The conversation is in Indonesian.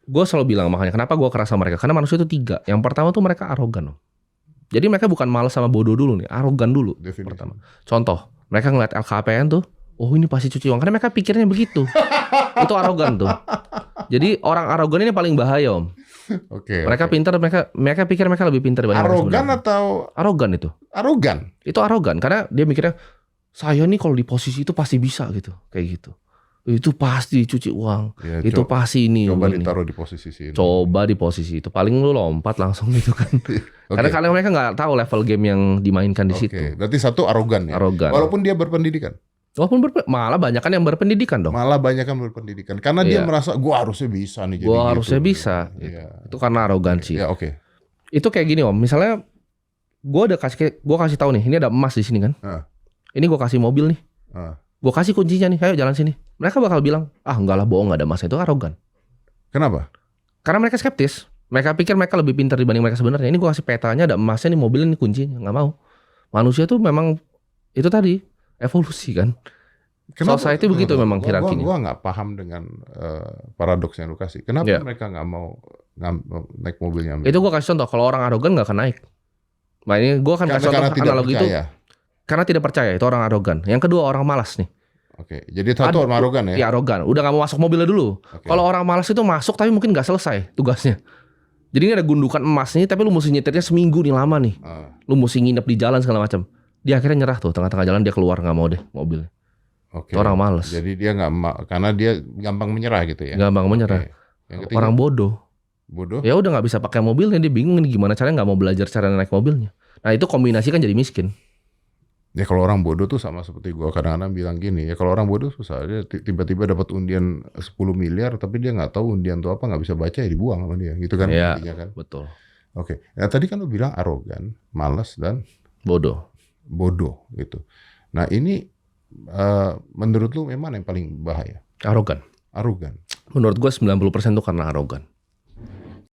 Gue selalu bilang makanya kenapa gue keras sama mereka. Karena manusia itu 3. Yang pertama tuh mereka arogan, Om. Jadi mereka bukan malas sama bodoh dulu nih, arogan dulu. Definisi. Pertama. Contoh, mereka ngeliat LKPN tuh, oh ini pasti cuci uang. Karena mereka pikirnya begitu. Itu arogan tuh. Jadi orang arogan ini paling bahaya, Om. Oke. Mereka pintar, mereka pikir mereka lebih pintar dibanding mereka Arogan sebenarnya. atau Arogan itu. arogan? Itu arogan karena dia mikirnya saya nih kalau di posisi itu pasti bisa gitu, kayak gitu. Itu pasti cuci uang. Ya, Itu pasti ini. Coba ini. ditaruh di posisi sini. Coba di posisi itu. Paling lu lompat langsung gitu kan. Karena kalian mereka nggak tahu level game yang dimainkan di situ. Berarti satu arogan ya. Arogan. Walaupun dia berpendidikan. Walaupun malah banyak kan yang berpendidikan dong. Malah banyak kan berpendidikan. Karena dia merasa gua harusnya bisa nih. Gua harusnya bisa. Gitu. Itu karena arogansi. Ya oke. Itu kayak gini, Om. Misalnya gua kasih tahu nih, ini ada emas di sini kan. Ini gua kasih mobil nih. Gue kasih kuncinya nih, ayo jalan sini. Mereka bakal bilang, enggak lah bohong, gak ada emas. Itu arogan. Kenapa? Karena mereka skeptis. Mereka pikir mereka lebih pintar dibanding mereka sebenarnya. Ini gue kasih petanya, ada emasnya nih, mobilnya nih kuncinya. Gak mau. Manusia tuh memang itu tadi evolusi kan. Society begitu memang hierarkinya. Gue nggak paham dengan paradoks yang lu kasih. Kenapa mereka nggak mau naik mobilnya? Itu gue kasih contoh. Kalau orang arogan nggak akan naik. Nah ini gue akan kasih contoh analogi itu. Karena tidak percaya, itu orang arogan. Yang kedua orang malas nih. Oke, jadi satu orang arogan ya? Iya arogan, udah gak mau masuk mobilnya dulu. Kalau orang malas itu masuk tapi mungkin gak selesai tugasnya. Jadi ini ada gundukan emas nih, tapi lu mesti nyetirnya seminggu nih lama nih. Lu mesti nginep di jalan segala macam. Dia akhirnya nyerah tuh, tengah-tengah jalan dia keluar gak mau deh mobilnya. Itu orang malas. Jadi dia karena dia gampang menyerah gitu ya? Gampang menyerah. Orang bodoh. Bodoh? Ya udah gak bisa pakai mobilnya, dia bingung nih gimana caranya gak mau belajar cara naik mobilnya. Nah itu kombinasi kan jadi miskin. Ya kalau orang bodoh tuh sama seperti gua kadang-kadang bilang gini, ya kalau orang bodoh susah, dia tiba-tiba dapat undian 10 miliar tapi dia nggak tahu undian itu apa, nggak bisa baca ya dibuang sama dia, gitu kan? Iya, kan? betul. Oke. Nah tadi kan lu bilang arogan, malas dan bodoh gitu. Nah ini menurut lu memang yang paling bahaya? Arogan. Arogan. Menurut gua 90% tuh karena arogan.